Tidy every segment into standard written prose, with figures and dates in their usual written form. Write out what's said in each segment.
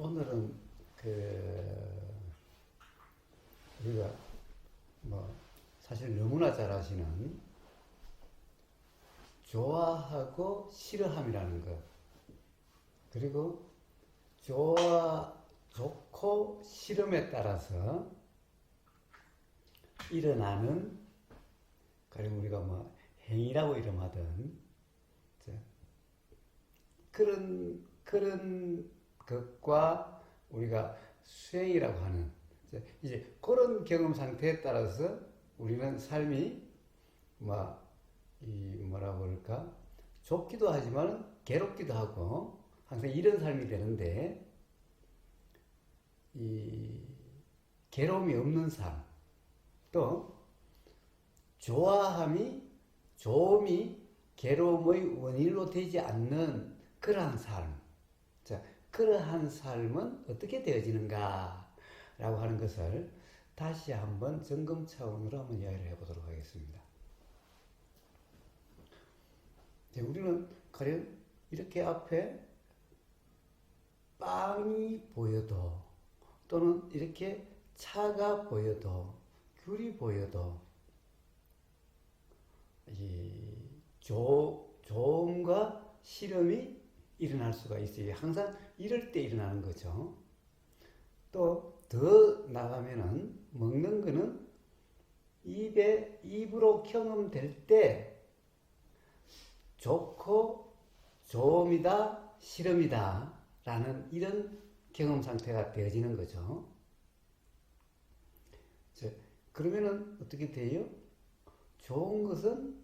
오늘은 우리가 뭐 사실 너무나 잘 아시는 좋아하고 싫어함이라는 것, 그리고 좋고 싫음에 따라서 일어나는, 그리고 우리가 뭐 행위라고 이름하던 그런 것과 우리가 수행이라고 하는 이제 그런 경험 상태에 따라서 우리는 삶이 뭐라고 할까, 좋기도 하지만 괴롭기도 하고 항상 이런 삶이 되는데, 이 괴로움이 없는 삶, 또 좋음이 괴로움의 원인으로 되지 않는 그러한 삶. 자, 그러한 삶은 어떻게 되어지는가 라고 하는 것을 다시 한번 점검 차원으로 한번 이야기를 해보도록 하겠습니다. 우리는 가령 이렇게 앞에 빵이 보여도, 또는 이렇게 차가 보여도, 귤이 보여도 이 좋음과 싫음이 일어날 수가 있어요. 항상 이럴 때 일어나는 거죠. 또 더 나가면은 먹는 거는 입으로 경험될 때 좋고 좋음이다, 싫음이다 라는 이런 경험 상태가 되어지는 거죠. 그러면은 어떻게 돼요? 좋은 것은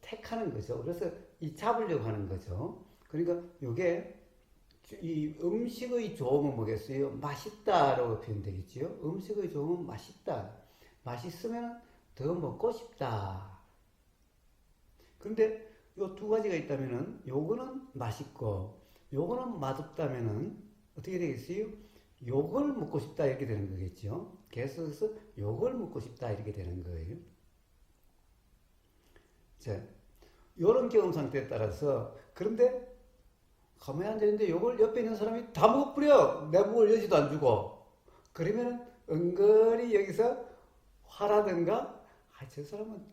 택하는 거죠. 그래서 잡으려고 하는 거죠. 그러니까 이게 이 음식의 좋음은 뭐겠어요? 맛있다라고 표현되겠지요. 음식의 좋음은 맛있다. 맛있으면 더 먹고 싶다. 그런데 요 두 가지가 있다면은 요거는 맛있고 요거는 맛없다면은 어떻게 되겠어요? 요걸 먹고 싶다 이렇게 되는 거겠죠. 계속해서 요걸 먹고 싶다 이렇게 되는 거예요. 자, 요런 경험 상태에 따라서, 그런데 가만히 앉아있는데 요걸 옆에 있는 사람이 다 먹어버려. 내 먹을 여지도 안 주고. 그러면 은근히 여기서 화라든가, 저 사람은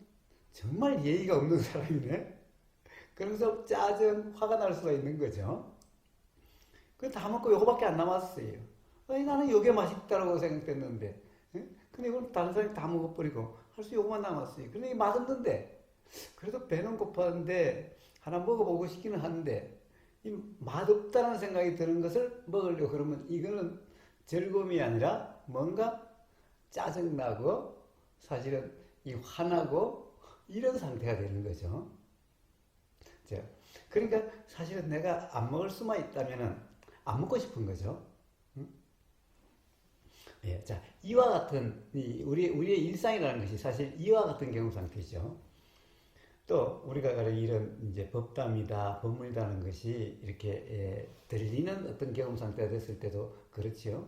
정말 예의가 없는 사람이네. 그러면서 화가 날 수가 있는 거죠. 그 다 먹고 요거밖에 안 남았어요. 아니, 나는 요게 맛있다고 생각했는데, 근데 이건 다른 사람이 다 먹어버리고, 할 수 요거만 남았어요. 근데 이게 맛없는데, 그래도 배는 고팠는데, 하나 먹어보고 싶기는 한데, 이 맛없다는 생각이 드는 것을 먹으려고 그러면 이거는 즐거움이 아니라 뭔가 짜증나고, 사실은 이 화나고, 이런 상태가 되는 거죠. 자, 그러니까 사실은 내가 안 먹을 수만 있다면은 안 먹고 싶은 거죠. 예, 자, 이와 같은 우리의 일상이라는 것이 사실 이와 같은 경험 상태죠. 또 우리가 가령 이런 이제 법담이다, 법문이라는 것이 이렇게 들리는 어떤 경험 상태가 됐을 때도 그렇지요.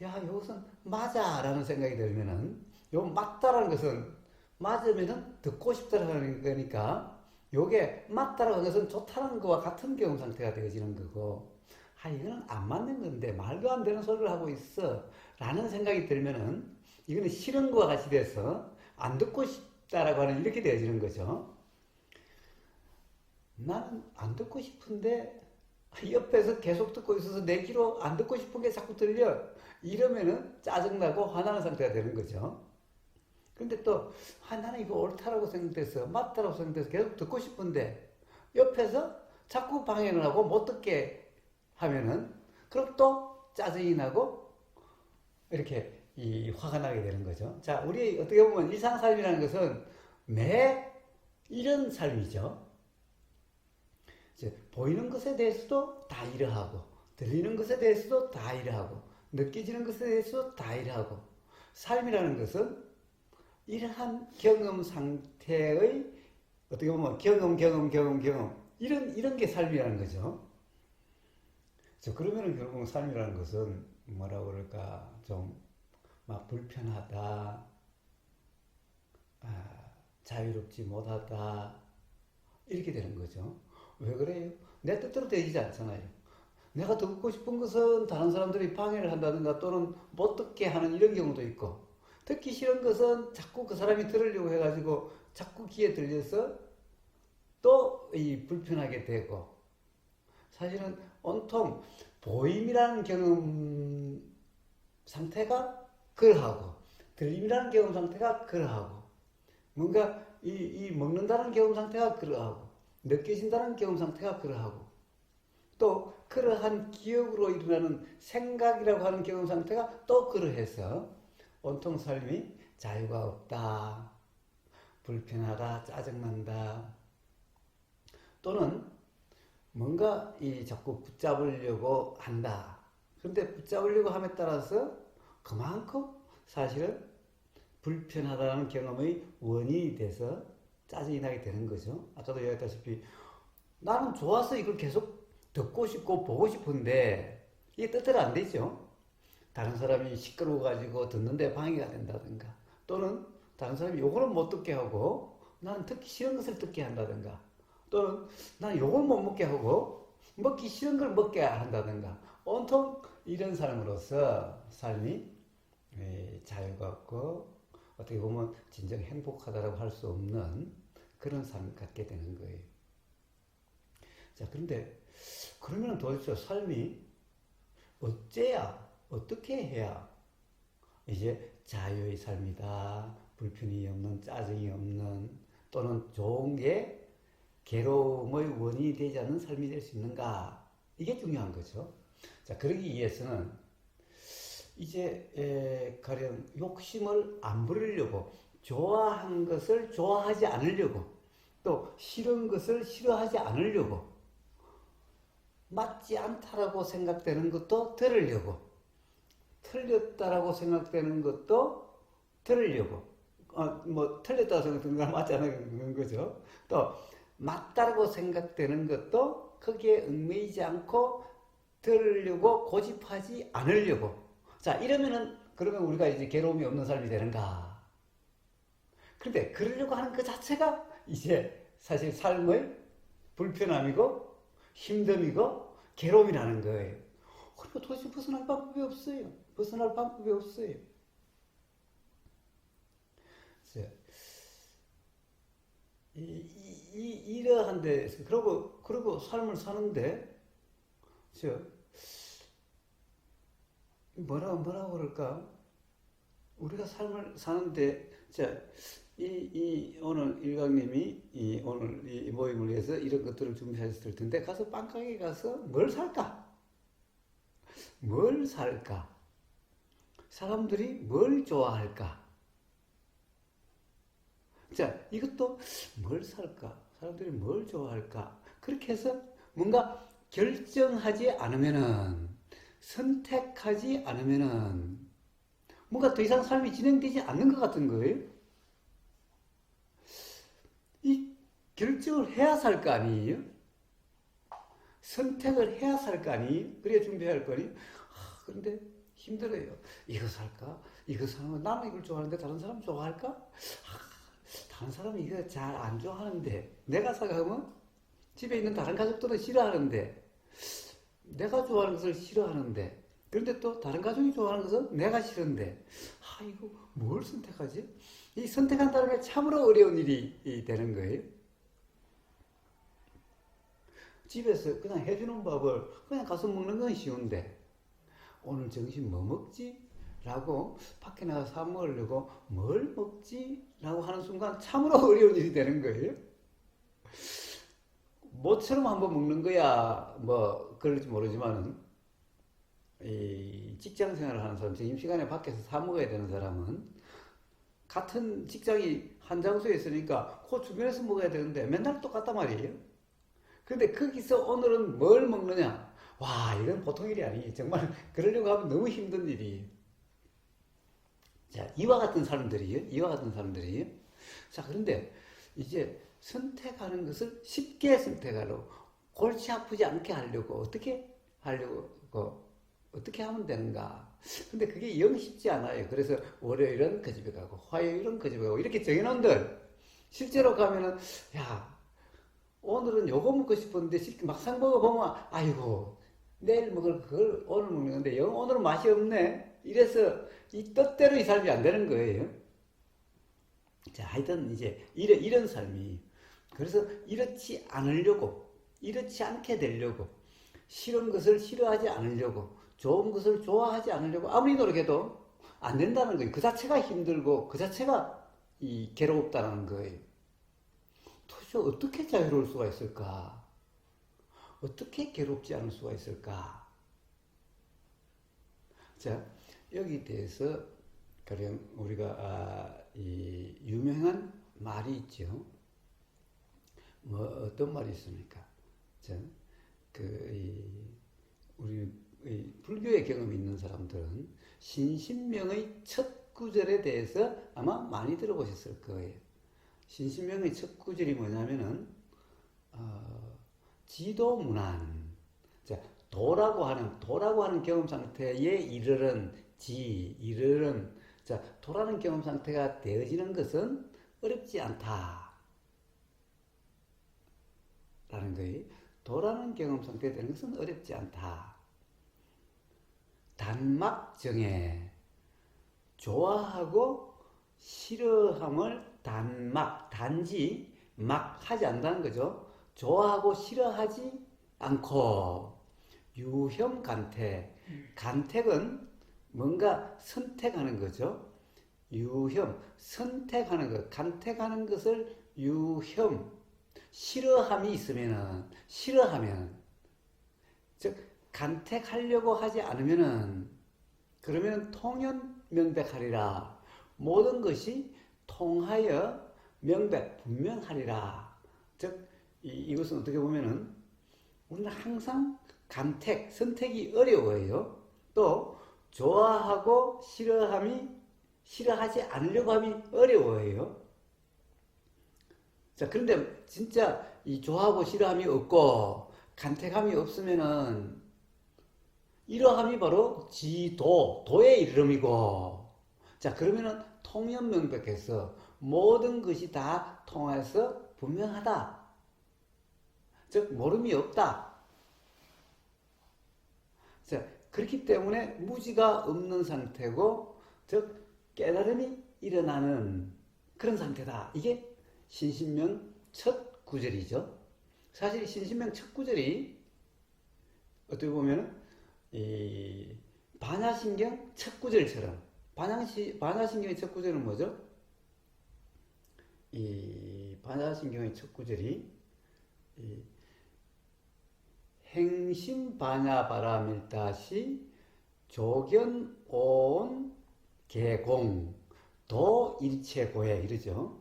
야, 이것은 맞아라는 생각이 들면은, 요 맞다라는 것은 맞으면은 듣고 싶다라는 거니까, 요게 맞다라는 것은 좋다는 것과 같은 경험 상태가 되어지는 거고, 이거는 안 맞는 건데 말도 안 되는 소리를 하고 있어 라는 생각이 들면은, 이거는 싫은 것과 같이 돼서 안 듣고 싶다라고 하는, 이렇게 되어지는 거죠. 나는 안 듣고 싶은데 옆에서 계속 듣고 있어서 내 귀로 안 듣고 싶은 게 자꾸 들려. 이러면은 짜증나고 화나는 상태가 되는 거죠. 근데 또 나는 이거 옳다라고 생각돼서, 맞다라고 생각돼서 계속 듣고 싶은데 옆에서 자꾸 방해를 하고 못 듣게 하면은, 그럼 또 짜증이 나고 이렇게 화가 나게 되는 거죠. 자, 우리 어떻게 보면 일상삶이라는 것은 매 이런 삶이죠. 보이는 것에 대해서도 다 이러하고, 들리는 것에 대해서도 다 이러하고, 느껴지는 것에 대해서도 다 이러하고, 삶이라는 것은 이러한 경험 상태의, 어떻게 보면 경험 이런 게 삶이라는 거죠. 그러면은 결국 삶이라는 것은 뭐라고 그럴까, 좀 막 불편하다, 자유롭지 못하다, 이렇게 되는 거죠. 왜 그래요? 내 뜻대로 되지 않잖아요. 내가 듣고 싶은 것은 다른 사람들이 방해를 한다든가 또는 못 듣게 하는 이런 경우도 있고, 듣기 싫은 것은 자꾸 그 사람이 들으려고 해가지고 자꾸 귀에 들려서 또 이 불편하게 되고, 사실은 온통 보임이라는 경험 상태가 그러하고 들림이라는 경험 상태가 그러하고 뭔가 이 먹는다는 경험 상태가 그러하고 느껴진다는 경험 상태가 그러하고 또 그러한 기억으로 일어나는 생각이라고 하는 경험 상태가 또 그러해서 온통 삶이 자유가 없다, 불편하다, 짜증난다, 또는 뭔가 자꾸 붙잡으려고 한다. 그런데 붙잡으려고 함에 따라서 그만큼 사실은 불편하다는 경험의 원인이 돼서 짜증이 나게 되는 거죠. 아까도 얘기했다시피 나는 좋아서 이걸 계속 듣고 싶고 보고 싶은데 이게 뜻대로 안 되죠. 다른 사람이 시끄러워가지고 듣는데 방해가 된다든가 또는 다른 사람이 요거는 못 듣게 하고 나는 듣기 싫은 것을 듣게 한다든가 또는 나는 요걸 못 먹게 하고 먹기 싫은 걸 먹게 한다든가 온통 이런 삶으로서 삶이 자유가 없고 어떻게 보면 진정 행복하다고 할 수 없는 그런 삶을 갖게 되는 거예요. 자, 그런데 그러면 도대체 삶이 어째야, 어떻게 해야 이제 자유의 삶이다, 불편이 없는, 짜증이 없는 또는 좋은 게 괴로움의 원인이 되지 않는 삶이 될 수 있는가? 이게 중요한 거죠. 자, 그러기 위해서는 이제 가령 욕심을 안 부리려고 좋아한 것을 좋아하지 않으려고 또 싫은 것을 싫어하지 않으려고 맞지 않다라고 생각되는 것도 들으려고 틀렸다라고 생각되는 것도 들으려고 뭐 틀렸다고 생각되는 건 맞지 않은 거죠. 또 맞다라고 생각되는 것도 거기에 얽매이지 않고 들으려고 고집하지 않으려고. 자, 이러면은 그러면 우리가 이제 괴로움이 없는 삶이 되는가? 그런데 그러려고 하는 그 자체가 이제 사실 삶의 불편함이고 힘듦이고 괴로움이라는 거예요. 그리고 도대체 벗어날 방법이 없어요. 벗어날 방법이 없어요. 이러한 데서 그러고 삶을 사는데 뭐라고 그럴까? 우리가 삶을 사는데 오늘 일강님이 오늘 이 모임을 위해서 이런 것들을 준비하셨을 텐데 가서 빵가게 가서 뭘 살까? 뭘 살까? 사람들이 뭘 좋아할까? 자, 이것도 뭘 살까? 사람들이 뭘 좋아할까? 그렇게 해서 뭔가 결정하지 않으면은, 선택하지 않으면은, 뭔가 더 이상 삶이 진행되지 않는 것 같은 거예요. 이 결정을 해야 살 거 아니에요? 선택을 해야 살 거 아니에요? 그래야 준비할 거니? 그런데 힘들어요. 이거 살까? 이거 사면 나는 이걸 좋아하는데 다른 사람 좋아할까? 다른 사람이 이거 잘 안 좋아하는데 내가 사가면 집에 있는 다른 가족들은 싫어하는데 내가 좋아하는 것을 싫어하는데 그런데 또 다른 가족이 좋아하는 것은 내가 싫은데 이거 뭘 선택하지? 이 선택한다는 게 참으로 어려운 일이 되는 거예요. 집에서 그냥 해주는 밥을 그냥 가서 먹는 건 쉬운데 오늘 점심 뭐 먹지? 라고 밖에 나가서 사 먹으려고 뭘 먹지? 라고 하는 순간 참으로 어려운 일이 되는 거예요. 모처럼 한번 먹는 거야 뭐 그럴지 모르지만은 이 직장 생활을 하는 사람, 점심시간에 밖에서 사 먹어야 되는 사람은 같은 직장이 한 장소에 있으니까 그 주변에서 먹어야 되는데 맨날 똑같단 말이에요. 근데 거기서 오늘은 뭘 먹느냐? 와, 이건 보통 일이 아니에요. 정말 그러려고 하면 너무 힘든 일이에요. 자, 이와 같은 사람들이요. 자, 그런데 이제 선택하는 것을 쉽게 선택하려고, 골치 아프지 않게 하려고, 어떻게 하면 되는가? 근데 그게 영 쉽지 않아요. 그래서 월요일은 그 집에 가고, 화요일은 그 집에 가고, 이렇게 정해놓은들, 실제로 가면은, 야, 오늘은 요거 먹고 싶었는데 막상 먹어보면 아이고 내일 먹을 그걸 오늘 먹는 건데 오늘은 맛이 없네. 이래서 이 뜻대로 이 삶이 안 되는 거예요. 자, 하여튼 이제 이런 삶이, 그래서 이렇지 않으려고, 이렇지 않게 되려고, 싫은 것을 싫어하지 않으려고, 좋은 것을 좋아하지 않으려고 아무리 노력해도 안 된다는 거예요. 그 자체가 힘들고 그 자체가 이 괴롭다는 거예요. 도대체 어떻게 자유로울 수가 있을까? 어떻게 괴롭지 않을 수가 있을까? 자, 여기 대해서 가령 우리가 이 유명한 말이 있죠. 뭐 어떤 말이 있습니까? 자, 우리 불교의 경험이 있는 사람들은 신신명의 첫 구절에 대해서 아마 많이 들어보셨을 거예요. 신신명의 첫 구절이 뭐냐면은 지도문안. 자, 도라고 하는 경험 상태에 이르는 이르는. 자, 도라는 경험 상태가 되어지는 것은 어렵지 않다. 라는 거예요. 도라는 경험 상태가 되는 것은 어렵지 않다. 단막정에 좋아하고 싫어함을 단지 막 하지 않는다는 거죠. 좋아하고 싫어하지 않고 유혐간택. 간택은 뭔가 선택하는 거죠. 유혐, 선택하는 것, 간택하는 것을 유혐. 싫어함이 있으면은, 싫어하면, 즉 간택하려고 하지 않으면은, 그러면 통연명백하리라. 모든 것이 통하여 분명하리라. 즉 이것은 어떻게 보면은 우리는 항상 선택이 어려워요. 또 좋아하고 싫어하지 않으려고 함이 어려워요. 자, 그런데 진짜 이 좋아하고 싫어함이 없고 간택함이 없으면은 이러함이 바로 도의 이름이고, 자, 그러면은 통연명백해서 모든 것이 다 통해서 분명하다. 즉 모름이 없다. 자, 그렇기 때문에 무지가 없는 상태고, 즉 깨달음이 일어나는 그런 상태다. 이게 신신명 첫 구절이죠. 사실 신신명 첫 구절이 어떻게 보면 이 반야신경 첫 구절처럼, 반야신경의 첫 구절은 뭐죠? 이 반야신경의 첫 구절이 행심반야바라밀다시 조견온 개공 도 일체고해 이러죠.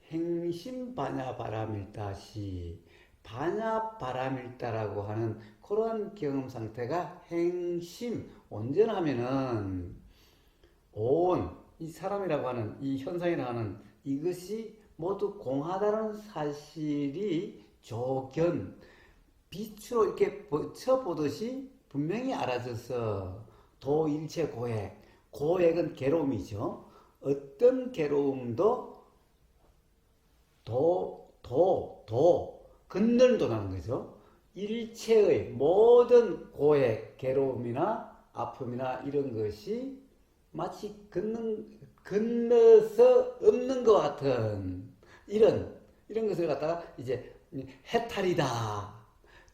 행심반야바라밀다시, 반야바라밀다라고 하는 그러한 경험 상태가 행심, 온전하면은 이 사람이라고 하는 이 현상이라고 하는 이것이 모두 공하다는 사실이 빛으로 이렇게 비춰보듯이 분명히 알아져서 도일체 고액은 괴로움이죠. 어떤 괴로움도 건널도라는 거죠. 일체의 모든 괴로움이나 아픔이나 이런 것이 마치 건너서 없는 것 같은 이런 것을 갖다가 이제 해탈이다,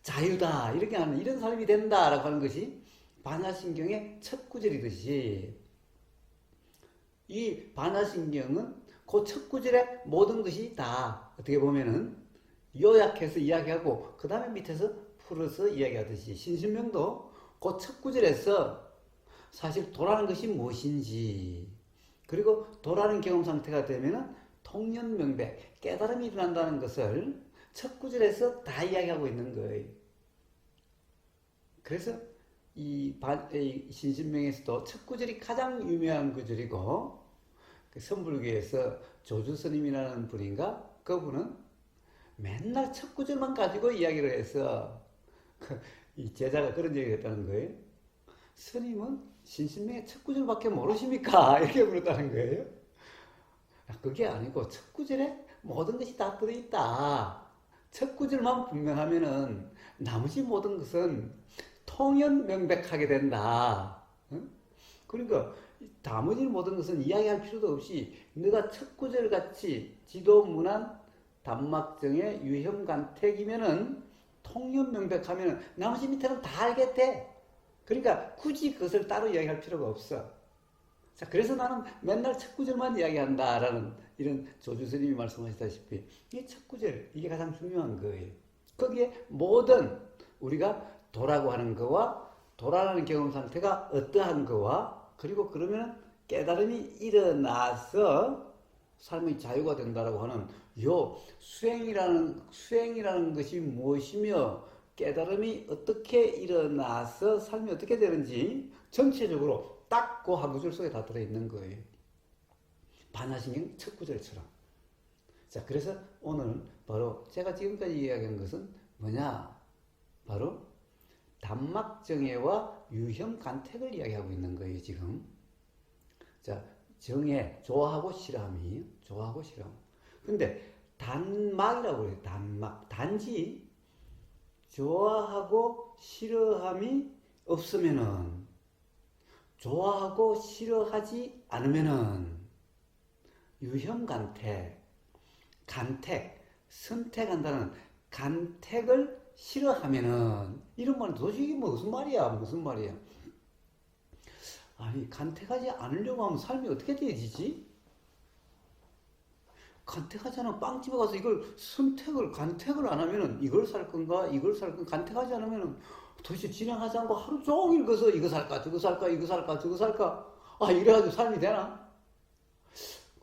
자유다, 이렇게 하는 이런 삶이 된다라고 하는 것이 반야신경의 첫 구절이듯이, 이 반야신경은 그 첫 구절에 모든 것이 다 어떻게 보면은 요약해서 이야기하고 그 다음에 밑에서 풀어서 이야기하듯이, 신신명도 그 첫 구절에서 사실 도라는 것이 무엇인지, 그리고 도라는 경험 상태가 되면은 통연명백, 깨달음이 일어난다는 것을 첫 구절에서 다 이야기하고 있는 거예요. 그래서 이 신신명에서도 첫 구절이 가장 유명한 구절이고, 그 선불교에서 조주스님이라는 분인가, 그분은 맨날 첫 구절만 가지고 이야기를 해서 이 제자가 그런 얘기를 했다는 거예요. 스님은 신신명의 첫 구절밖에 모르십니까? 이렇게 물었다는 거예요. 그게 아니고 첫 구절에 모든 것이 다 들어있다. 첫 구절만 분명하면은 나머지 모든 것은 통연명백하게 된다. 응? 그러니까 나머지 모든 것은 이야기할 필요도 없이 너가 첫 구절 같이 지도문안 단막정의 유형간택이면은 통연명백하면은 나머지 밑에는 다 알겠대. 그러니까 굳이 그것을 따로 이야기할 필요가 없어. 자, 그래서 나는 맨날 첫 구절만 이야기한다라는 이런 조주 스님이 말씀하시다시피 이 첫 구절 이게 가장 중요한 거예요. 거기에 모든 우리가 도라고 하는 거와 도라라는 경험 상태가 어떠한 거와 그리고 그러면 깨달음이 일어나서 삶의 자유가 된다라고 하는 요 수행이라는 것이 무엇이며 깨달음이 어떻게 일어나서 삶이 어떻게 되는지 전체적으로 딱 그 한 구절 속에 다 들어있는 거예요. 반야신경 첫 구절처럼. 자, 그래서 오늘 바로 제가 지금까지 이야기한 것은 뭐냐? 바로 단막정예와 유형간택을 이야기하고 있는 거예요, 지금. 자, 정예, 좋아하고 싫어함이에요. 좋아하고 싫어함. 근데 단막이라고 그래요, 단막. 단지 좋아하고 싫어함이 없으면은 좋아하고 싫어하지 않으면은 유형간택, 간택, 선택한다는 간택을 싫어하면은 이런 말은 도대체 이게 무슨 말이야? 무슨 말이야? 아니 간택하지 않으려고 하면 삶이 어떻게 되어지지? 간택하지 않으면 빵집에 가서 이걸 간택을 안 하면은 이걸 살 건가? 이걸 살 건가? 간택하지 않으면은 도대체 진행하지 않고 하루 종일 거서 이거 살까? 저거 살까? 이거 살까? 저거 살까? 아, 이래가지고 삶이 되나?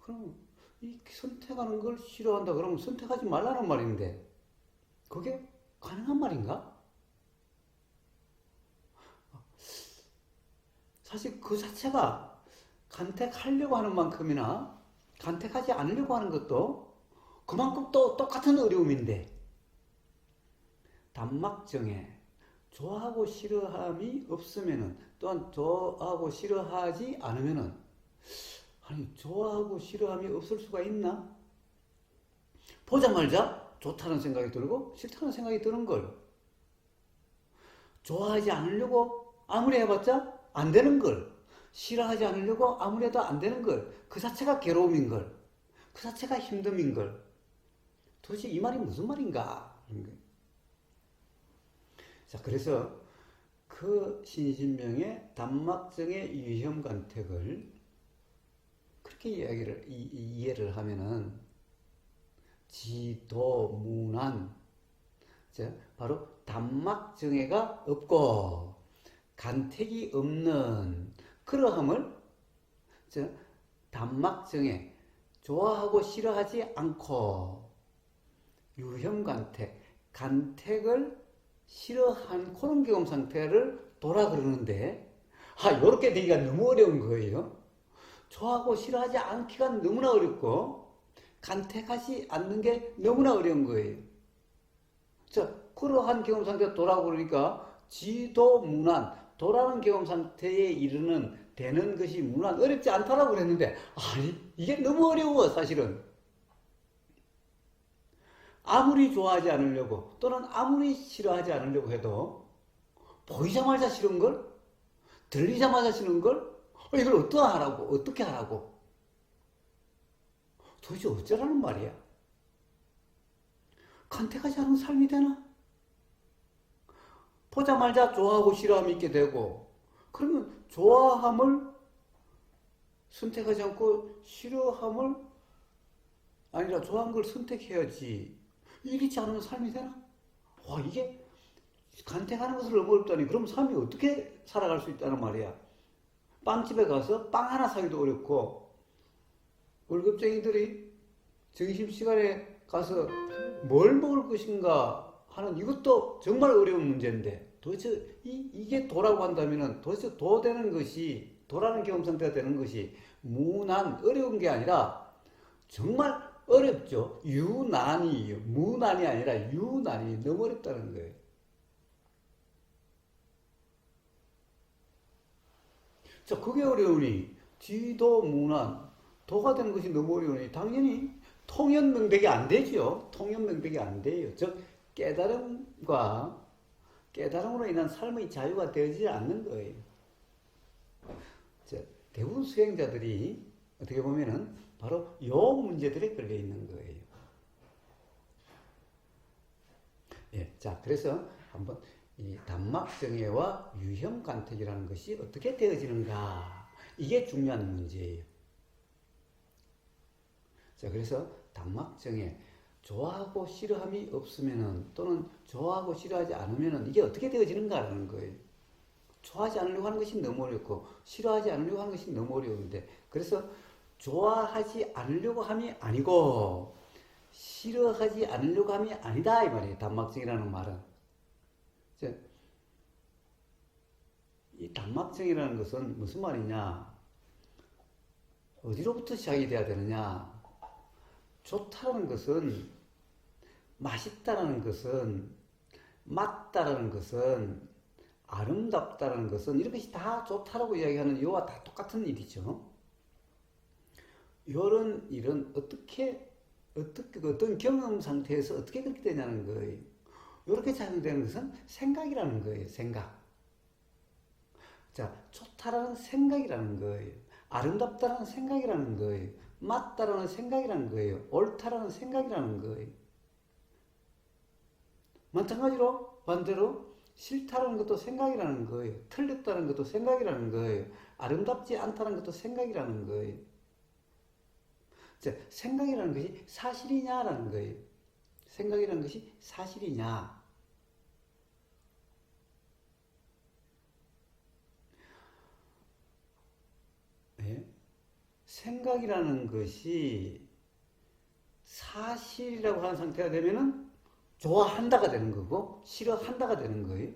그럼 이 선택하는 걸 싫어한다 그러면 선택하지 말라는 말인데 그게 가능한 말인가? 사실 그 자체가 간택하려고 하는 만큼이나 간택하지 않으려고 하는 것도 그만큼 또 똑같은 어려움인데 단막정에 좋아하고 싫어함이 없으면은 또한 좋아하고 싫어하지 않으면은 아니 좋아하고 싫어함이 없을 수가 있나? 보자마자 좋다는 생각이 들고 싫다는 생각이 드는 걸 좋아하지 않으려고 아무리 해봤자 안 되는 걸 싫어하지 않으려고 아무리 해도 안 되는 걸 그 자체가 괴로움인 걸 그 자체가 힘듦인 걸 도대체 이 말이 무슨 말인가? 자, 그래서 그 신신명의 단막정의 유형간택을 그렇게 이해를 하면은 지도문안 바로 단막정예가 없고 간택이 없는 그러함을 단막정예 좋아하고 싫어하지 않고 유형간택 간택을 싫어한 그런 경험 상태를 도라 그러는데 요렇게 되기가 너무 어려운 거예요. 좋아하고 싫어하지 않기가 너무나 어렵고 간택하지 않는 게 너무나 어려운 거예요. 자, 그러한 경험 상태가 도라고 그러니까 지도문안 도라는 경험 상태에 이르는 되는 것이 문안 어렵지 않다라고 그랬는데 아니 이게 너무 어려워 사실은. 아무리 좋아하지 않으려고 또는 아무리 싫어하지 않으려고 해도 보이자마자 싫은 걸 들리자마자 싫은 걸 이걸 어떻게 하라고 도대체 어쩌라는 말이야. 간택하지 않은 삶이 되나? 보자마자 좋아하고 싫어함이 있게 되고 그러면 좋아함을 선택하지 않고 싫어함을 아니라 좋아하는 걸 선택해야지. 이렇지 않으면 삶이 되나? 와, 이게 간택하는 것을 너무 어렵다니. 그럼 삶이 어떻게 살아갈 수 있다는 말이야. 빵집에 가서 빵 하나 사기도 어렵고 월급쟁이들이 점심시간에 가서 뭘 먹을 것인가 하는 이것도 정말 어려운 문제인데 도대체 이게 도라고 한다면은 도대체 도되는 것이 도라는 경험 상태가 되는 것이 무난 어려운 게 아니라 정말 어렵죠. 유난이에요. 무난이 아니라 유난이 너무 어렵다는 거예요. 자, 그게 어려우니 지도 무난 도가 되는 것이 너무 어려우니 당연히 통연명백이 안 되죠. 통연명백이 안 돼요. 즉 깨달음으로 인한 삶의 자유가 되어지지 않는 거예요. 대부분 수행자들이 어떻게 보면은 바로 요 문제들에 걸려 있는 거예요. 예, 자, 그래서 한번 이 단막정해와 유형간택이라는 것이 어떻게 되어지는가, 이게 중요한 문제예요. 자, 그래서 단막정해, 좋아하고 싫어함이 없으면은, 또는 좋아하고 싫어하지 않으면은 이게 어떻게 되어지는가라는 거예요. 좋아하지 않으려고 하는 것이 너무 어렵고 싫어하지 않으려고 하는 것이 너무 어려운데, 그래서 좋아하지 않으려고 함이 아니고 싫어하지 않으려고 함이 아니다 이 말이에요. 단막정이라는 말은. 이 단막정이라는 것은 무슨 말이냐, 어디로부터 시작이 돼야 되느냐. 좋다라는 것은, 맛있다라는 것은, 맞다라는 것은, 아름답다라는 것은, 이런 것이 다 좋다라고 이야기하는 이와 다 똑같은 일이죠. 이런 일은 어떤 경험 상태에서 어떻게 그렇게 되냐는 거예요. 이렇게 작용되는 것은 생각이라는 거예요. 생각. 자, 좋다라는 생각이라는 거예요. 아름답다라는 생각이라는 거예요. 맞다라는 생각이라는 거예요. 옳다라는 생각이라는 거예요. 마찬가지로 반대로 싫다라는 것도 생각이라는 거예요. 틀렸다는 것도 생각이라는 거예요. 아름답지 않다는 것도 생각이라는 거예요. 자, 생각이라는 것이 사실이냐라는 거예요. 생각이라는 것이 사실이냐. 네? 생각이라는 것이 사실이라고 하는 상태가 되면은 좋아한다가 되는 거고, 싫어한다가 되는 거예요.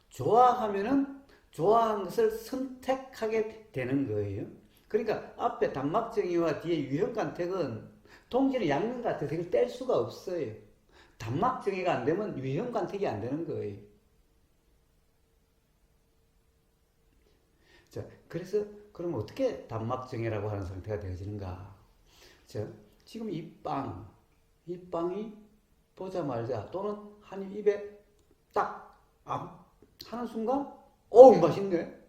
좋아하면은 좋아한 것을 선택하게 되는 거예요. 그러니까 앞에 단막정의와 뒤에 유형간택은 동질의 양면 같아서 이걸 뗄 수가 없어요. 단막정의가 안 되면 유형간택이 안 되는 거예요. 자, 그래서 그럼 어떻게 단막정의라고 하는 상태가 되어지는가? 자, 지금 이 빵이 보자마자 또는 한 입에 딱 하는 순간, 맛있네.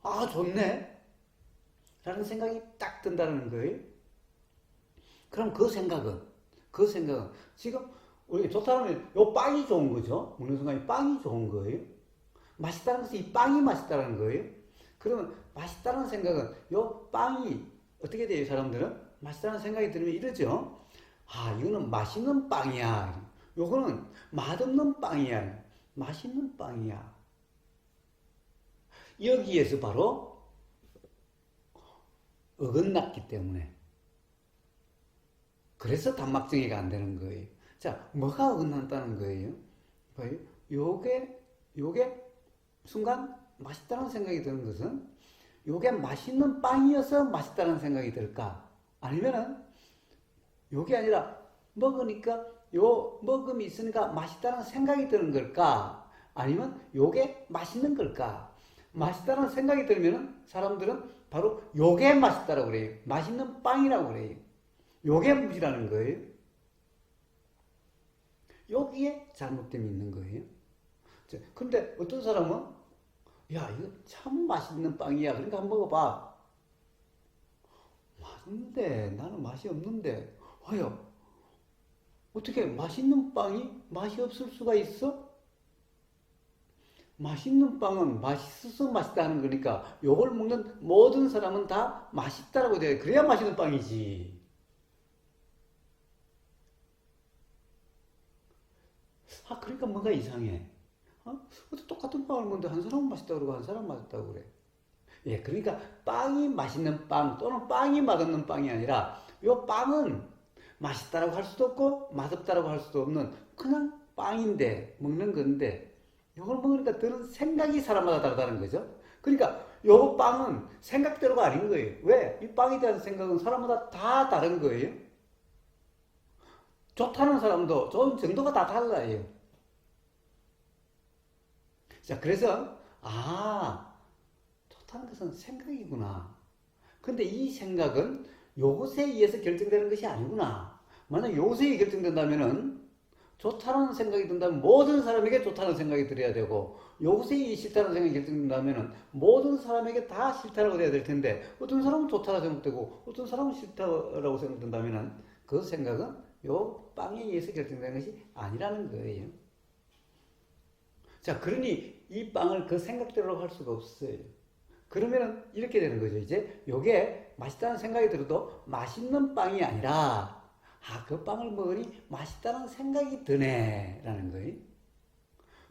아, 좋네. 라는 생각이 딱 든다는 거예요. 그럼 그 생각은 지금 우리 좋다면 요 빵이 좋은 거죠. 먹는 순간 이 빵이 좋은 거예요. 맛있다는 것은 이 빵이 맛있다는 거예요. 그러면 맛있다는 생각은 요 빵이 어떻게 돼요? 사람들은 맛있다는 생각이 들면 이러죠. 아, 이거는 맛있는 빵이야. 요거는 맛없는 빵이야. 맛있는 빵이야. 여기에서 바로 어긋났기 때문에, 그래서 단막정의가 안 되는 거예요. 자, 뭐가 어긋났다는 거예요? 봐요. 요게 순간 맛있다는 생각이 드는 것은 요게 맛있는 빵이어서 맛있다는 생각이 들까? 아니면은 요게 아니라 먹으니까 요 먹음이 있으니까 맛있다는 생각이 드는 걸까? 아니면 요게 맛있는 걸까? 맛있다는 생각이 들면은 사람들은 바로 요게 맛있다라고 그래요. 맛있는 빵이라고 그래요. 요게 무지라는 거예요. 여기에 잘못됨이 있는 거예요. 근데 어떤 사람은 야, 이거 참 맛있는 빵이야. 그러니까 한번 먹어봐. 맛있는데 나는 맛이 없는데. 와요. 어떻게 맛있는 빵이 맛이 없을 수가 있어? 맛있는 빵은 맛있어서 맛있다는 거니까 요걸 먹는 모든 사람은 다 맛있다라고 돼. 그래야 맛있는 빵이지. 아, 그러니까 뭔가 이상해. 어떻게 똑같은 빵을 먹는데 한 사람은 맛있다고 그러고 한 사람은 맛없다고 그래. 예, 그러니까 빵이 맛있는 빵 또는 빵이 맛없는 빵이 아니라 요 빵은 맛있다라고 할 수도 없고 맛없다라고 할 수도 없는 그냥 빵인데 먹는 건데, 이걸 먹으니까 드는 생각이 사람마다 다르다는 거죠. 그러니까 요 빵은 생각대로가 아닌 거예요. 왜? 이 빵에 대한 생각은 사람마다 다 다른 거예요. 좋다는 사람도 좋은 정도가 다 달라요. 자, 그래서 좋다는 것은 생각이구나. 근데 이 생각은 요것에 의해서 결정되는 것이 아니구나. 만약 요것에 결정된다면은 좋다는 생각이 든다면 모든 사람에게 좋다는 생각이 들어야 되고 요것이 싫다는 생각이 결정된다면 모든 사람에게 다 싫다라고 돼야 될 텐데 어떤 사람은 좋다고 생각되고 어떤 사람은 싫다라고 생각된다면 그 생각은 요 빵에 의해서 결정되는 것이 아니라는 거예요. 자, 그러니 이 빵을 그 생각대로 할 수가 없어요. 그러면은 이렇게 되는 거죠. 이제 요게 맛있다는 생각이 들어도 맛있는 빵이 아니라 그 빵을 먹으니 맛있다는 생각이 드네 라는 거예요.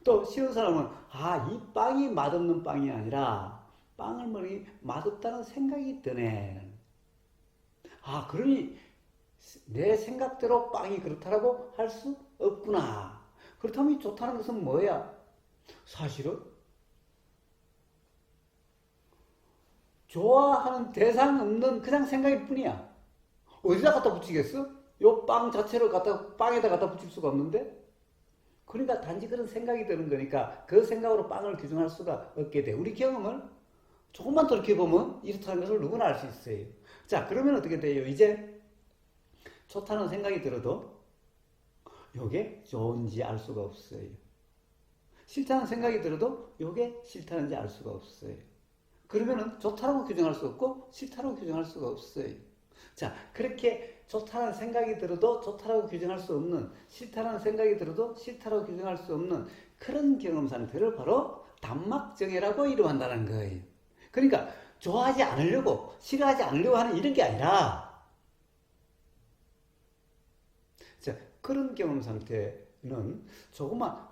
또 쉬운 사람은 이 빵이 맛없는 빵이 아니라 빵을 먹으니 맛없다는 생각이 드네. 그러니 내 생각대로 빵이 그렇다라고 할 수 없구나. 그렇다면 좋다는 것은 뭐야? 사실은 좋아하는 대상 없는 그냥 생각일 뿐이야. 어디다 갖다 붙이겠어? 요 빵 자체를 빵에다 갖다 붙일 수가 없는데? 그러니까 단지 그런 생각이 드는 거니까 그 생각으로 빵을 규정할 수가 없게 돼. 우리 경험을 조금만 돌이켜보면 이렇다는 것을 누구나 알 수 있어요. 자, 그러면 어떻게 돼요? 이제 좋다는 생각이 들어도 요게 좋은지 알 수가 없어요. 싫다는 생각이 들어도 요게 싫다는지 알 수가 없어요. 그러면은 좋다라고 규정할 수 없고 싫다라고 규정할 수가 없어요. 자, 그렇게 좋다는 생각이 들어도 좋다라고 규정할 수 없는, 싫다는 생각이 들어도 싫다라고 규정할 수 없는 그런 경험 상태를 바로 단막정해라고 이름한다는 거예요. 그러니까 좋아하지 않으려고, 싫어하지 않으려고 하는 이런 게 아니라, 자, 그런 경험 상태는 조금만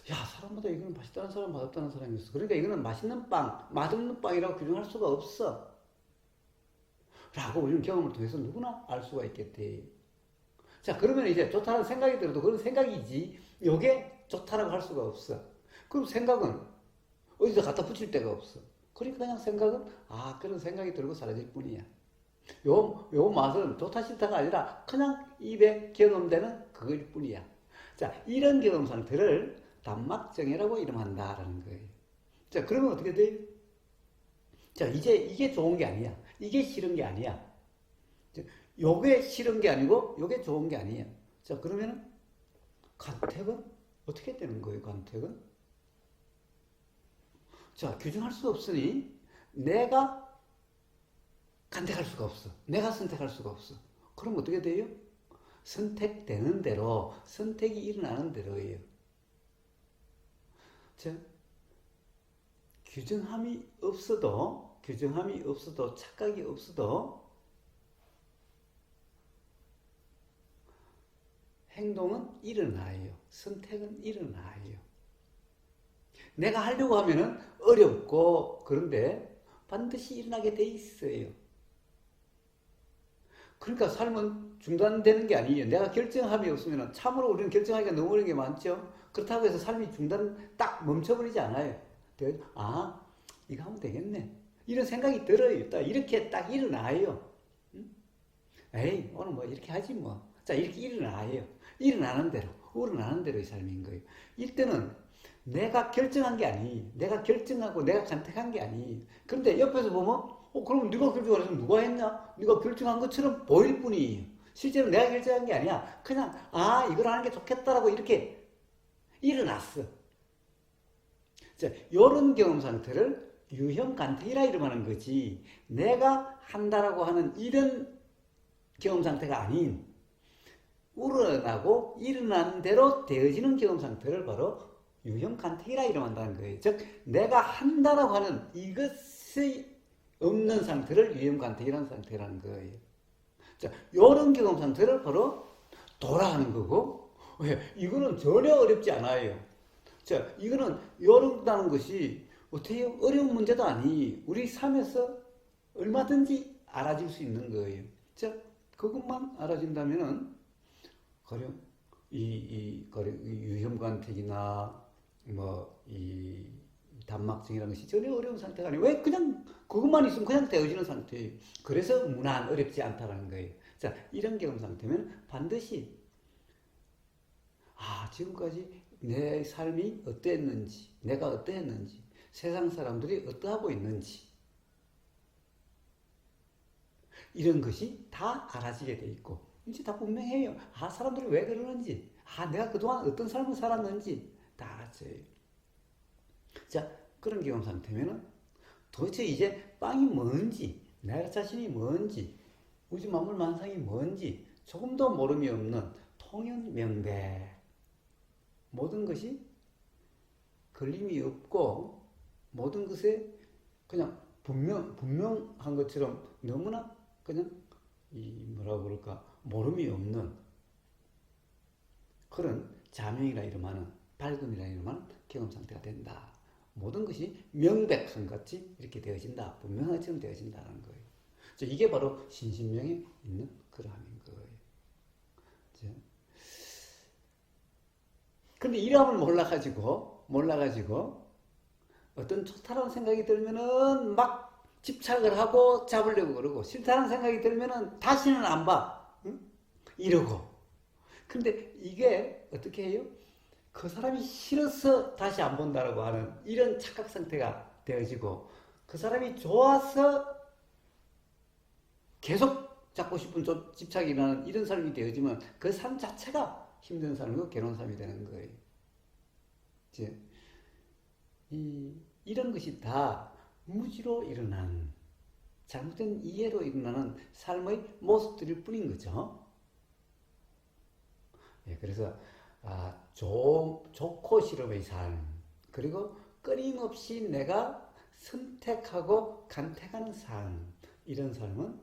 사람마다 이거는 맛있다는 사람, 맛없다는 사람이 있어. 그러니까 이거는 맛있는 빵, 맛없는 빵이라고 규정할 수가 없어. 라고 이런 경험을 통해서 누구나 알 수가 있겠대. 자, 그러면 이제 좋다는 생각이 들어도 그런 생각이지, 요게 좋다라고 할 수가 없어. 그럼 생각은 어디서 갖다 붙일 데가 없어. 그러니까 그냥 생각은, 그런 생각이 들고 사라질 뿐이야. 요 맛은 좋다 싫다가 아니라 그냥 입에 경험되는 그걸 뿐이야. 자, 이런 경험 상태를 단막정해라고 이름한다라는 거예요. 자, 그러면 어떻게 돼요? 자, 이제 이게 좋은 게 아니야. 이게 싫은 게 아니야. 요게 싫은 게 아니고 요게 좋은 게 아니야. 자, 그러면은 간택은 어떻게 되는 거예요? 간택은? 자, 규정할 수 없으니 내가 간택할 수가 없어. 내가 선택할 수가 없어. 그럼 어떻게 돼요? 선택되는 대로, 선택이 일어나는 대로예요. 자, 규정함이 없어도, 착각이 없어도 행동은 일어나요. 선택은 일어나요. 내가 하려고 하면은 어렵고, 그런데 반드시 일어나게 돼 있어요. 그러니까 삶은 중단되는 게 아니에요. 내가 결정함이 없으면 참으로 우리는 결정하기가 너무 어려운 게 많죠. 그렇다고 해서 삶이 딱 멈춰버리지 않아요. 이거 하면 되겠네. 이런 생각이 들어요. 이렇게 딱 일어나요. 에이, 오늘 뭐 이렇게 하지 뭐. 자, 이렇게 일어나요. 일어나는 대로, 우러나는 대로의 삶인 거예요. 이때는 내가 결정한 게 아니. 내가 결정하고 내가 간택한 게 아니. 그런데 옆에서 보면 그럼 네가 결정을 해서 누가 했냐? 네가 결정한 것처럼 보일 뿐이에요. 실제로 내가 결정한 게 아니야. 그냥 이걸 하는 게 좋겠다라고 이렇게 일어났어. 자, 이런 경험 상태를 유형 간택이라 이름하는 거지. 내가 한다라고 하는 이런 경험 상태가 아닌 우러나고 일어난 대로 되어지는 경험 상태를 바로 유형 간택이라 이름한다는 거예요. 즉 내가 한다라고 하는 이것의 없는 상태를 유형 간택이라는 상태라는 거예요. 자, 이런 경험 상태를 바로 도라하는 거고, 왜? 이거는 전혀 어렵지 않아요. 자, 이거는 어렵다는 것이 어떻게 어려운 문제도 아니. 우리 삶에서 얼마든지 알아질 수 있는 거예요. 자, 그것만 알아진다면은 가령 이 유형간택이나 이 단막증이라는 것이 전혀 어려운 상태가 아니에요. 왜? 그냥 그것만 있으면 그냥 되어지는 상태예요. 그래서 무난, 어렵지 않다는 거예요. 자, 이런 경험 상태면 반드시 지금까지 내 삶이 어땠는지, 내가 어땠는지, 세상 사람들이 어떠하고 있는지 이런 것이 다 알아지게 돼 있고 이제 다 분명해요. 사람들이 왜 그러는지, 내가 그동안 어떤 삶을 살았는지 다 알았어요. 자, 그런 경험 상태면은 도대체 이제 빵이 뭔지, 내 자신이 뭔지, 우주 만물 만상이 뭔지 조금도 모름이 없는 통연명백. 모든 것이 걸림이 없고 모든 것에 그냥 분명한 것처럼 너무나 그냥 뭐라고 그럴까 모름이 없는 그런 자명이라 이름하는 밝음이라 이름하는 경험 상태가 된다. 모든 것이 명백한 같이 이렇게 되어진다. 분명한 것처럼 되어진다는 거예요. 이게 바로 신신명에 있는 그러함인 거예요. 근데 이름을 몰라가지고 어떤 좋다라는 생각이 들면은 막 집착을 하고 잡으려고 그러고 싫다는 생각이 들면은 다시는 안 봐. 응? 이러고. 근데 이게 어떻게 해요? 그 사람이 싫어서 다시 안 본다라고 하는 이런 착각 상태가 되어지고 그 사람이 좋아서 계속 잡고 싶은 집착이 일어나는 이런 삶이 되어지면 그 삶 자체가 힘든 삶이고 괴로운 삶이 되는 거예요. 이런 것이 다 무지로 일어난 잘못된 이해로 일어나는 삶의 모습들일 뿐인 거죠. 그래서 좋고 싫음의 삶 그리고 끊임없이 내가 선택하고 간택하는 삶 이런 삶은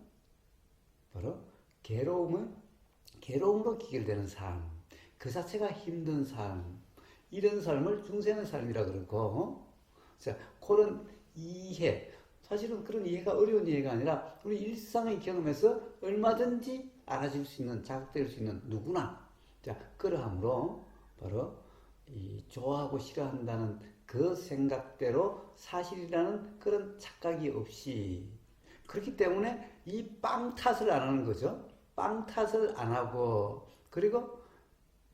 바로 괴로움으로 기결되는 삶 그 자체가 힘든 삶 이런 삶을 중생의 삶이라 그러고 자, 그런 이해 사실은 그런 이해가 어려운 이해가 아니라 우리 일상의 경험에서 얼마든지 알아질 수 있는 자극될 수 있는 누구나 자, 그러함으로 바로 이 좋아하고 싫어한다는 그 생각대로 사실이라는 그런 착각이 없이 그렇기 때문에 이 빵 탓을 안 하는 거죠. 빵 탓을 안 하고 그리고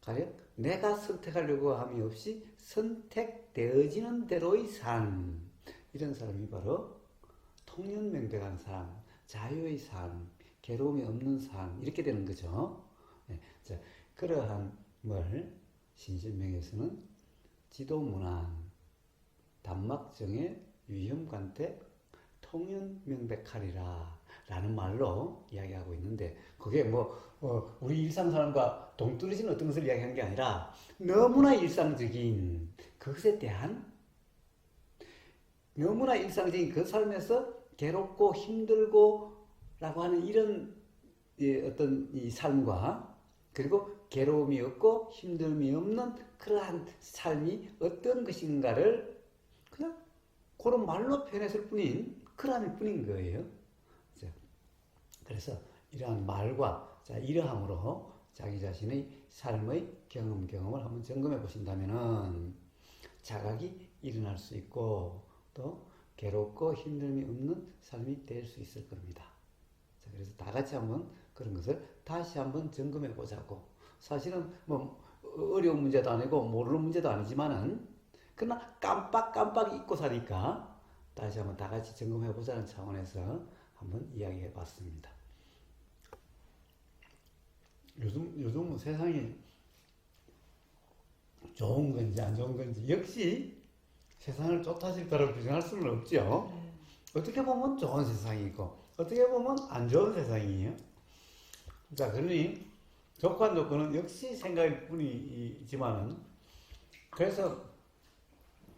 가령 내가 선택하려고 함이 없이 선택되어지는 대로의 삶 이런 사람이 바로 통연명백한 삶, 자유의 삶, 괴로움이 없는 삶 이렇게 되는 거죠. 자, 그러함을 신신명에서는 지도문안, 단막정의 위험관태, 통연명백하리라 라는 말로 이야기하고 있는데 그게 우리 일상사람과 동떨어진 어떤 것을 이야기하는 게 아니라 너무나 일상적인 그것에 대한 너무나 일상적인 그 삶에서 괴롭고 힘들고 라고 하는 이런 어떤 이 삶과 그리고 괴로움이 없고 힘듦이 없는 그러한 삶이 어떤 것인가를 그냥 그런 말로 표현했을 뿐인 그러함일 뿐인 거예요. 그래서 이러한 말과 이러함으로 자기 자신의 삶의 경험을 한번 점검해 보신다면은 자각이 일어날 수 있고 또 괴롭고 힘듦이 없는 삶이 될 수 있을 겁니다. 그래서 다 같이 한번 그런 것을 다시 한번 점검해 보자고. 사실은 어려운 문제도 아니고 모르는 문제도 아니지만은 그러나 깜빡 잊고 사니까 다시 한번 다 같이 점검해 보자는 차원에서 한번 이야기해 봤습니다. 요즘 세상이 좋은 건지 안 좋은 건지 역시 세상을 쫓아질 거라고 규정할 수는 없죠. 어떻게 보면 좋은 세상이고 어떻게 보면 안 좋은 세상이에요. 자, 그러니 좋고 안 좋고는 역시 생각일 뿐이지만은 그래서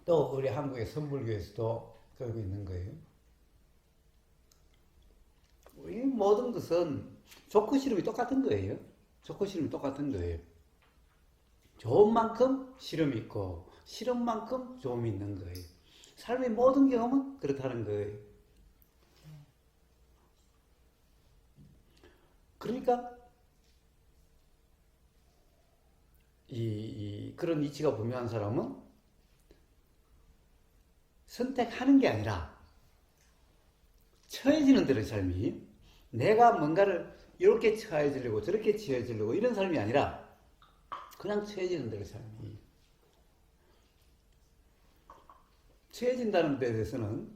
또 우리 한국의 선불교에서도 그러고 있는 거예요. 이 모든 것은 좋고 싫음이 똑같은 거예요. 좋고 싫음이 똑같은 거예요. 좋은 만큼 싫음이 있고 싫은 만큼 좋음이 있는 거예요. 삶의 모든 경험은 그렇다는 거예요. 그러니까 그런 이치가 분명한 사람은 선택하는 게 아니라 처해지는 대로의 삶이 내가 뭔가를 이렇게 처해지려고 저렇게 처해지려고 이런 삶이 아니라 그냥 처해지는 대로의 삶이 처해진다는 데 대해서는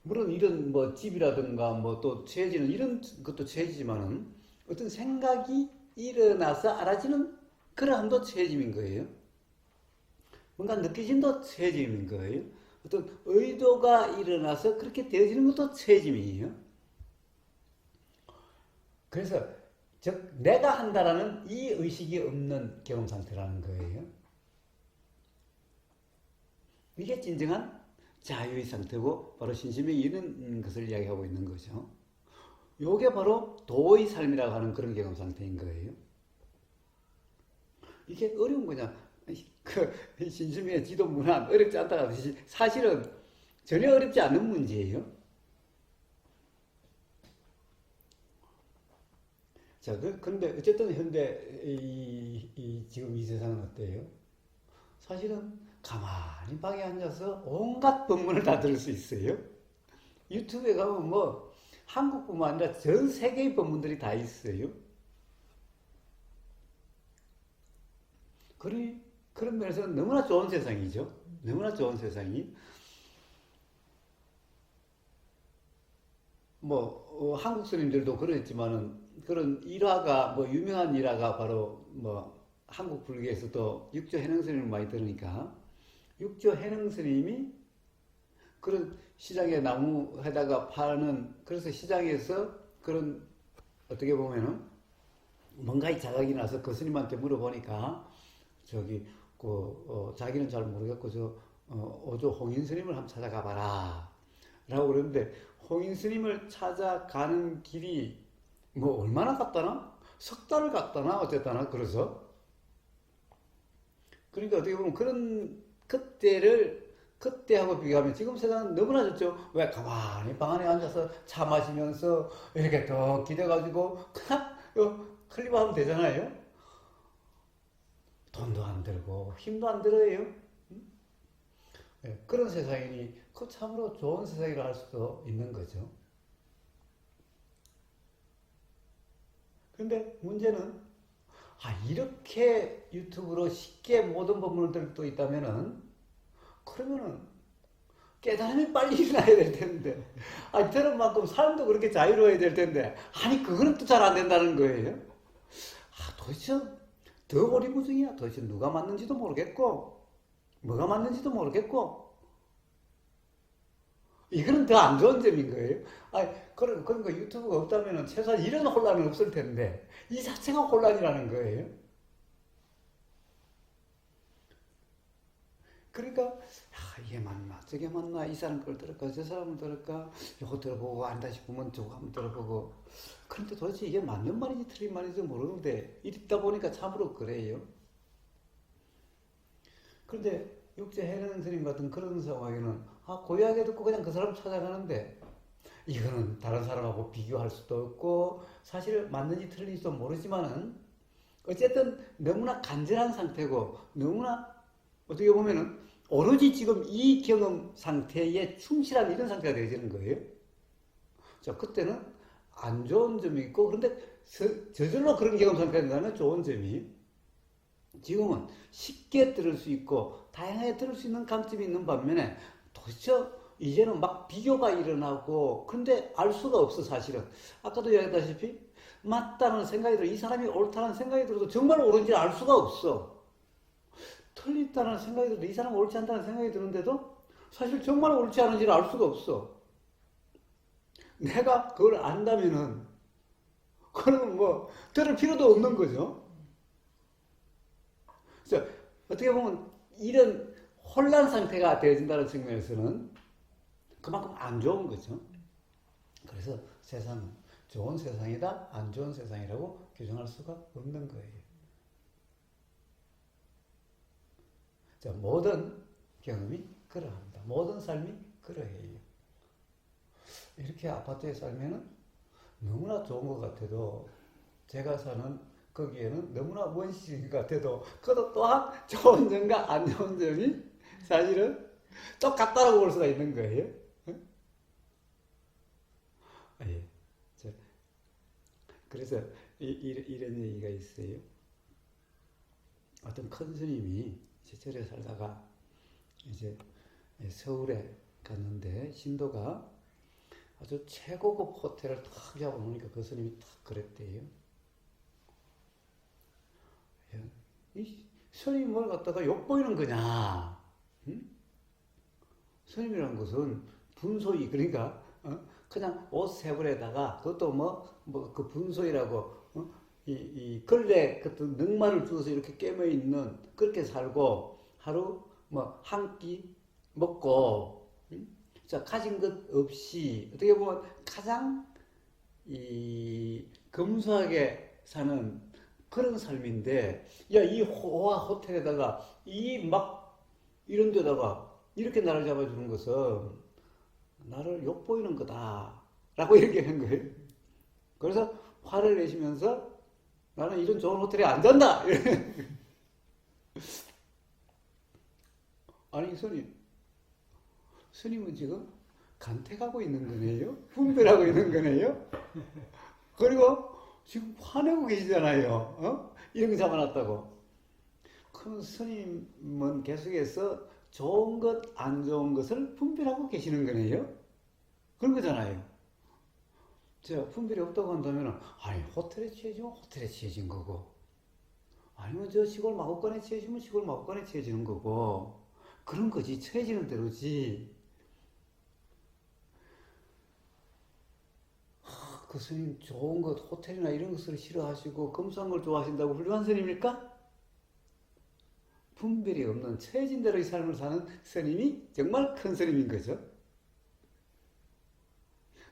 물론 이런 집이라든가 또 처해지는 이런 것도 처해지지만은 어떤 생각이 일어나서 알아지는 그러함도 체해짐인 거예요. 뭔가 느껴짐도 체해짐인 거예요. 어떤 의도가 일어나서 그렇게 되어지는 것도 체해짐이에요. 그래서 즉 내가 한다라는 이 의식이 없는 경험 상태라는 거예요. 이게 진정한 자유의 상태고 바로 신심이 이런 것을 이야기하고 있는 거죠. 요게 바로 도의 삶이라고 하는 그런 경험 상태인 거예요. 이게 어려운 거냐? 그 신심의 지도 문안 어렵지 않다가 사실은 전혀 어렵지 않은 문제예요. 자, 그런데 어쨌든 현대 지금 이 세상은 어때요? 사실은 가만히 방에 앉아서 온갖 법문을 다 들을 수 있어요. 유튜브에 가면 뭐 한국뿐만 아니라 전 세계의 법문들이 다 있어요. 그런 면에서는 너무나 좋은 세상이죠. 너무나 좋은 세상이. 뭐 한국 스님들도 그랬지만은 그런 일화가 뭐 유명한 일화가 바로 뭐 한국 불교에서도 육조 해능 스님을 많이 들으니까 육조 해능 스님이 그런 시장에 나무에다가 파는 그래서 시장에서 그런 어떻게 보면은 뭔가의 자각이 나서 그 스님한테 물어보니까 저기 자기는 잘 모르겠고 어조 홍인 스님을 한번 찾아가 봐라 라고 그러는데 홍인 스님을 찾아가는 길이 뭐 얼마나 갔다나? 석 달을 갔다나 어쨌다나 그래서 그러니까 어떻게 보면 그런 그때하고 비교하면 지금 세상은 너무나 좋죠. 왜 가만히 방 안에 앉아서 차 마시면서 이렇게 더 기대가지고 그냥 클릭하면 되잖아요. 돈도 안 들고 힘도 안 들어요. 네, 그런 세상이니 그 참으로 좋은 세상이라 할 수도 있는 거죠. 근데 문제는 이렇게 유튜브로 쉽게 모든 법문을 들을 수 있다면은 그러면은 깨달음이 빨리 일어나야 될 텐데 저런 만큼 삶도 그렇게 자유로워야 될 텐데 그거는 또 잘 안 된다는 거예요. 도대체 더 오리무중이야. 도대체 누가 맞는지도 모르겠고 뭐가 맞는지도 모르겠고 이거는 더 안 좋은 점인 거예요. 그러니까 유튜브가 없다면 최소한 이런 혼란은 없을 텐데 이 자체가 혼란이라는 거예요. 그러니까 이게 맞나 저게 맞나 이 사람 걸 들을까 저 사람을 들을까 이거 들어보고 안다 싶으면 저거 한번 들어보고 그런데 도대체 이게 맞는 말인지 틀린 말인지 모르는데 이러다 보니까 참으로 그래요. 그런데 육제해능 스님 같은 그런 상황에는 고이하게 듣고 그냥 그 사람 찾아가는데 이거는 다른 사람하고 비교할 수도 없고 사실 맞는지 틀린지도 모르지만은 어쨌든 너무나 간절한 상태고 너무나 어떻게 보면은 오로지 지금 이 경험 상태에 충실한 이런 상태가 되어지는 거예요. 자, 그때는 안 좋은 점이 있고 그런데 저절로 그런 경험 상태가 된다면 좋은 점이 지금은 쉽게 들을 수 있고 다양하게 들을 수 있는 강점이 있는 반면에 도대체 이제는 막 비교가 일어나고 근데 알 수가 없어 사실은. 아까도 이야기했다시피 맞다는 생각이 들어 이 사람이 옳다는 생각이 들어도 정말 옳은지 알 수가 없어. 틀렸다는 생각이 들어도 이 사람은 옳지 않다는 생각이 드는데도 사실 정말 옳지 않은지를 알 수가 없어. 내가 그걸 안다면은 그러면 뭐 들을 필요도 없는 거죠. 그래서 어떻게 보면 이런 혼란 상태가 되어진다는 측면에서는 그만큼 안 좋은 거죠. 그래서 세상은 좋은 세상이다, 안 좋은 세상이라고 규정할 수가 없는 거예요. 자, 모든 경험이 그러합니다. 모든 삶이 그러해요. 이렇게 아파트에 살면은 너무나 좋은 것 같아도 제가 사는 거기에는 너무나 원시적인 것 같아도 그것도 또한 좋은 점과 안 좋은 점이 사실은 똑같다라고 볼 수가 있는 거예요. 예. 그래서 이런 얘기가 있어요. 어떤 큰 스님이 제철에 살다가 이제 서울에 갔는데 신도가 아주 최고급 호텔을 탁 잡아놓으니까 그 스님이 탁 그랬대요. 이 스님을 갖다가 욕보이는 거냐? 응? 스님이라는 것은 분소이, 그러니까 그냥 옷 세 벌에다가 그것도 뭐 그 분소이라고 이 걸레 같은 능마를 주어서 이렇게 깨며 있는, 그렇게 살고 하루 뭐 한 끼 먹고, 자, 가진 것 없이 어떻게 보면 가장 이 검소하게 사는 그런 삶인데, 야, 이 호화 호텔에다가 이 막 이런 데다가 이렇게 나를 잡아주는 것은 나를 욕보이는 거다라고 얘기한 거예요. 그래서 화를 내시면서 나는 이런 좋은 호텔에 안 잔다. 아니 스님은 지금 간택하고 있는 거네요. 분별하고 있는 거네요. 그리고 지금 화내고 계시잖아요. 이런 거 잡아놨다고. 그럼 스님은 계속해서 좋은 것, 안 좋은 것을 분별하고 계시는 거네요. 그런 거잖아요. 제가 분별이 없다고 한다면, 아니, 호텔에 취해지면 호텔에 취해진 거고, 아니면 저 시골 마구간에 취해지면 시골 마구간에 취해지는 거고, 그런 거지. 취해지는 대로지. 그 스님 좋은 것, 호텔이나 이런 것을 싫어하시고 검소한 걸 좋아하신다고 훌륭한 스님일까? 분별이 없는 처해진 대로의 삶을 사는 스님이 정말 큰 스님인 거죠.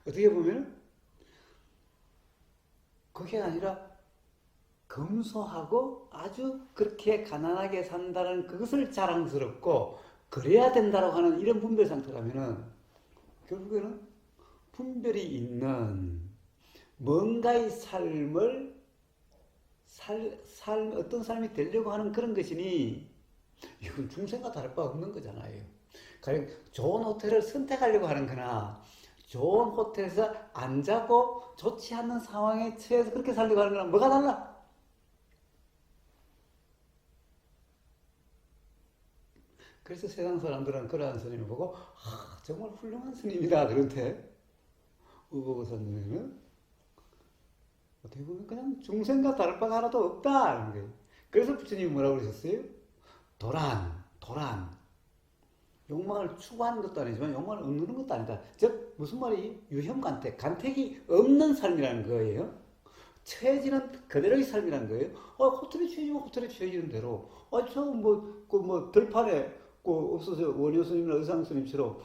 어떻게 보면 그게 아니라 검소하고 아주 그렇게 가난하게 산다는 그것을 자랑스럽고 그래야 된다고 하는 이런 분별 상태라면은 결국에는 분별이 있는 뭔가의 삶을 어떤 삶이 되려고 하는 그런 것이니 이건 중생과 다를 바 없는 거잖아요. 가령 좋은 호텔을 선택하려고 하는 거나 좋은 호텔에서 안 자고 좋지 않는 상황에 처해서 그렇게 살려고 하는 거랑 뭐가 달라? 그래서 세상 사람들은 그러한 스님을 보고 정말 훌륭한 스님이다 그런데 우보고사님은 어떻게 보면 그냥 중생과 다를 바가 하나도 없다 이런 거예요. 그래서 부처님이 뭐라고 그러셨어요? 도란. 욕망을 추구하는 것도 아니지만 욕망을 얻는 것도 아니다. 즉 무슨 말이 유형간택, 간택이 없는 삶이라는 거예요. 처해지는 그대로의 삶이라는 거예요. 호텔에 취해지면 호텔에 취해지는 대로. 저 들판에 없어서 원효 스님이나 의상 스님처럼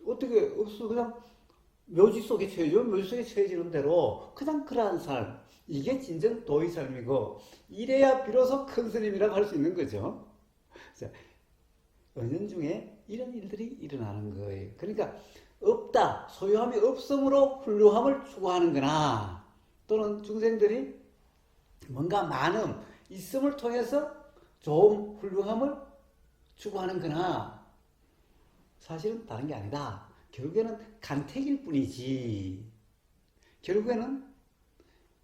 어떻게 없어 그냥 묘지 속에 처해지면 묘지 속에 처해지는 대로 그냥 그러한 삶. 이게 진정 도의 삶이고 이래야 비로소 큰 스님이라고 할 수 있는 거죠. 자, 은연중에 이런 일들이 일어나는 거예요. 그러니까 없다, 소유함이 없음으로 훌륭함을 추구하는 거나 또는 중생들이 뭔가 많음, 있음을 통해서 좋은 훌륭함을 추구하는 거나 사실은 다른 게 아니다. 결국에는 간택일 뿐이지. 결국에는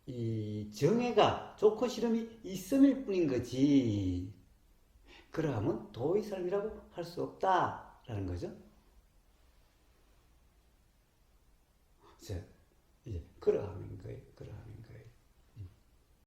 이 정해가 좋고 싫음이 있음일 뿐인 거지. 그러하면 도의 삶이라고 할 수 없다라는 거죠. 자, 이제 그러함인 거예요. 그러함.